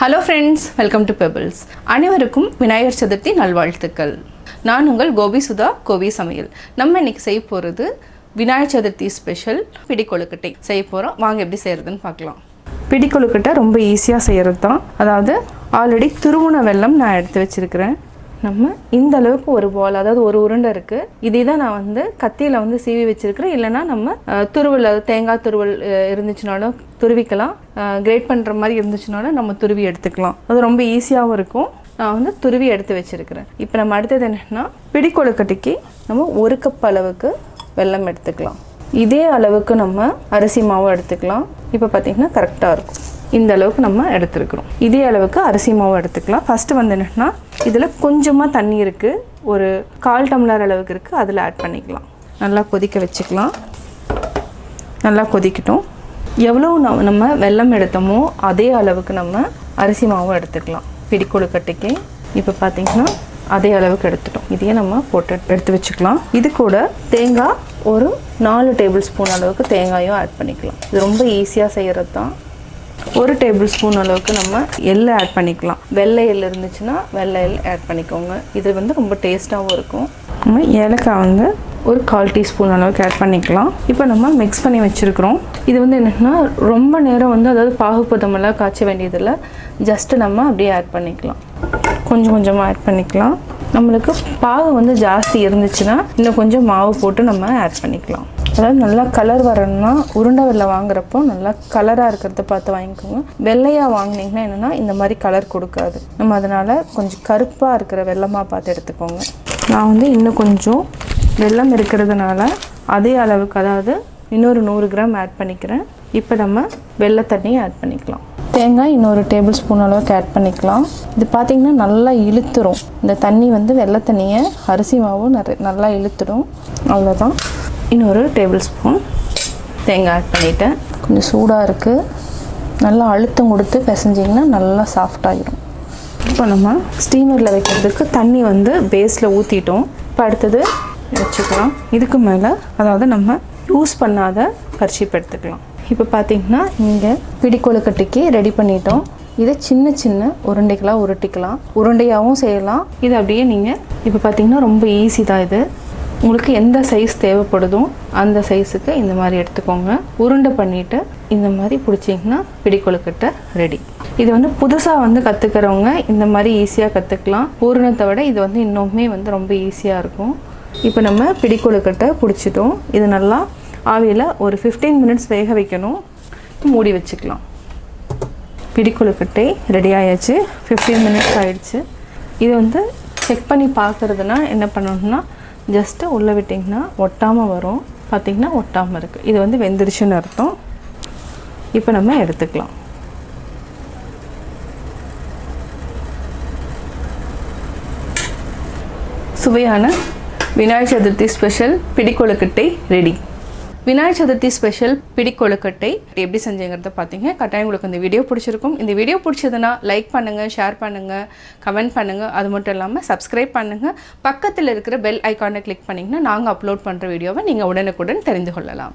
Hello friends, welcome to Pebbles. அனைவருக்கும் விநாயகர் சதுர்த்தி நல்வாழ்த்துக்கள். நான் உங்கள் கோபி சுதா கோவை சமையல். நம்ம இன்னைக்கு செய்ய போறது விநாயகர் சதுர்த்தி ஸ்பெஷல் பிடி கொழுக்கட்டை செய்ய போறோம். வாங்க எப்படி செய்யறதுன்னு பார்க்கலாம். பிடி கொழுக்கட்டை ரொம்ப ஈஸியா செய்யறது தான். அதாவது ஆல்ரெடி துருவுன வெல்லம் நான் எடுத்து வச்சிருக்கிறேன். நம்ம இந்த அளவுக்கு ஒரு பால், அதாவது ஒரு உருண்டை இருக்கு. இதே தான் நான் வந்து கத்தியில வந்து சீவி வச்சிருக்கிறேன். இல்லைன்னா நம்ம துருவல், தேங்காய் துருவல் இருந்துச்சுனாலும் துருவிக்கலாம். கிரேட் பண்ற மாதிரி இருந்துச்சுனாலும் நம்ம துருவி எடுத்துக்கலாம். அது ரொம்ப ஈஸியாகவும் இருக்கும். நான் வந்து துருவி எடுத்து வச்சிருக்கிறேன். இப்போ நம்ம அடுத்தது என்னன்னா, பிடி கொழுக்கட்டைக்கு நம்ம 1 கப் அளவுக்கு வெல்லம் எடுத்துக்கலாம். இதே அளவுக்கு நம்ம அரிசி மாவு எடுத்துக்கலாம். இப்போ பார்த்தீங்கன்னா கரெக்டாக இருக்கும். இந்த அளவுக்கு நம்ம எடுத்துருக்கிறோம். இதே அளவுக்கு அரிசி மாவு எடுத்துக்கலாம். ஃபஸ்ட்டு வந்து என்னென்னா, இதில் கொஞ்சமாக தண்ணி இருக்குது, ஒரு 1/4 டம்ளர் அளவுக்கு இருக்குது, அதில் ஆட் பண்ணிக்கலாம். நல்லா கொதிக்க வச்சுக்கலாம். நல்லா கொதிக்கட்டும். எவ்வளோ நம்ம வெல்லம் எடுத்தோமோ அதே அளவுக்கு நம்ம அரிசி மாவு எடுத்துக்கலாம் பிடி கொழுக்கட்டைக்கு. இப்போ பார்த்திங்கன்னா அதே அளவுக்கு எடுத்துட்டோம். இதையே நம்ம போட்டு எடுத்து வச்சுக்கலாம். இது கூட தேங்காய் ஒரு 4 டேபிள் ஸ்பூன் அளவுக்கு தேங்காயும் ஆட் பண்ணிக்கலாம். இது ரொம்ப ஈஸியாக செய்கிறது தான். 1 டேபிள் ஸ்பூன் அளவுக்கு நம்ம எள் ஆட் பண்ணிக்கலாம். வெள்ளை எள் இருந்துச்சுன்னா வெள்ளை எள் ஆட் பண்ணிக்கோங்க. இது வந்து ரொம்ப டேஸ்ட்டாகவும் இருக்கும். நம்ம ஏலக்காய் வந்து ஒரு 1/4 டீஸ்பூன் அளவுக்கு ஆட் பண்ணிக்கலாம். இப்போ நம்ம மிக்ஸ் பண்ணி வச்சுருக்கிறோம். இது வந்து என்னென்னா, ரொம்ப நேரம் வந்து அதாவது பாகுபதமெல்லாம் காய்ச்ச வேண்டியதில்லை. ஜஸ்ட்டு நம்ம அப்படியே ஆட் பண்ணிக்கலாம். கொஞ்சம் கொஞ்சமாக ஆட் பண்ணிக்கலாம். நம்மளுக்கு பாகு வந்து ஜாஸ்தி இருந்துச்சுன்னா இன்னும் கொஞ்சம் மாவு போட்டு நம்ம ஆட் பண்ணிக்கலாம். அதாவது நல்லா கலர் வரணும்னா உருண்டை வெள்ளை வாங்குறப்போ நல்லா கலராக இருக்கிறத பார்த்து வாங்கிக்கோங்க. வெள்ளையாக வாங்கினீங்கன்னா என்னென்னா இந்த மாதிரி கலர் கொடுக்காது. நம்ம அதனால் கொஞ்சம் கருப்பாக இருக்கிற வெள்ளமாக பார்த்து எடுத்துக்கோங்க. நான் வந்து இன்னும் கொஞ்சம் வெல்லம் இருக்கிறதுனால அதே அளவுக்கு, அதாவது இன்னொரு 100 கிராம் ஆட் பண்ணிக்கிறேன். இப்போ நம்ம வெள்ளை தண்ணியை ஆட் பண்ணிக்கலாம். தேங்காய் இன்னொரு டேபிள் ஸ்பூன் அளவுக்கு ஆட் பண்ணிக்கலாம். இது பார்த்திங்கன்னா நல்லா இழுத்துடும். இந்த தண்ணி வந்து வெள்ளை தண்ணியை அரிசி மாவும் நல்லா இழுத்துடும். அவ்வளோதான். இன்னொரு டேபிள் ஸ்பூன் தேங்காய் ஆட் பண்ணிவிட்டேன். கொஞ்சம் சூடாக இருக்குது. நல்லா அழுத்தம் கொடுத்து பிசைஞ்சிங்கன்னா நல்லா சாஃப்டாகிடும். இப்போ நம்ம ஸ்டீமரில் வைக்கிறதுக்கு தண்ணி வந்து பேஸில் ஊற்றிட்டோம். இப்போ அடுத்தது வச்சுக்கலாம். இதுக்கு மேலே அதாவது நம்ம யூஸ் பண்ணாத கர்ச்சீப் எடுத்துக்கலாம். இப்போ பார்த்திங்கன்னா இங்கே பிடி கொழுக்கட்டைக்கு ரெடி பண்ணிட்டோம். இதை சின்ன சின்ன உருண்டைகளாக உருட்டிக்கலாம். உருண்டையாகவும் செய்யலாம். இது அப்படியே நீங்கள் இப்போ பார்த்திங்கன்னா ரொம்ப ஈஸி தான். இது உங்களுக்கு எந்த சைஸ் தேவைப்படுதோ அந்த சைஸுக்கு இந்த மாதிரி எடுத்துக்கோங்க. உருண்டை பண்ணிவிட்டு இந்த மாதிரி பிடிச்சிங்கன்னா பிடி கொழுக்கட்டை ரெடி. இது வந்து புதுசாக வந்து கற்றுக்கிறவங்க இந்த மாதிரி ஈஸியாக கற்றுக்கலாம். பூரணத்தை விட இது வந்து இன்னுமே வந்து ரொம்ப ஈஸியாக இருக்கும். இப்போ நம்ம பிடி கொழுக்கட்டை பிடிச்சிட்டோம். இது நல்லா ஆவியில் ஒரு 15 மினிட்ஸ் வேக வைக்கணும். மூடி வச்சுக்கலாம். பிடி கொழுக்கட்டை ரெடி ஆயாச்சு. 15 மினிட்ஸ் ஆயிடுச்சு. இது வந்து செக் பண்ணி பார்க்குறதுனா என்ன பண்ணணும்னா, ஜஸ்ட்டு உள்ளே விட்டிங்கன்னா ஒட்டாமல் வரும். பார்த்திங்கன்னா ஒட்டாமல் இருக்குது. இது வந்து வெந்துருச்சுன்னு அர்த்தம். இப்போ நம்ம எடுத்துக்கலாம். சுவையான விநாயகர் சதுர்த்தி ஸ்பெஷல் பிடி கொழுக்கட்டை ரெடி. விநாயகர் சதுர்த்தி ஸ்பெஷல் பிடி கொழுக்கட்டை எப்படி செஞ்சேங்கிறத பார்த்தீங்க. கட்டாயம் உங்களுக்கு இந்த வீடியோ பிடிச்சிருக்கும். இந்த வீடியோ பிடிச்சதுன்னா லைக் பண்ணுங்கள், ஷேர் பண்ணுங்கள், கமெண்ட் பண்ணுங்கள். அது மட்டும் இல்லாமல் சப்ஸ்கிரைப் பண்ணுங்கள். பக்கத்தில் இருக்கிற பெல் ஐக்கானை கிளிக் பண்ணிங்கன்னா நாங்கள் அப்லோட் பண்ணுற வீடியோவை நீங்கள் உடனுக்குடன் தெரிந்து கொள்ளலாம்.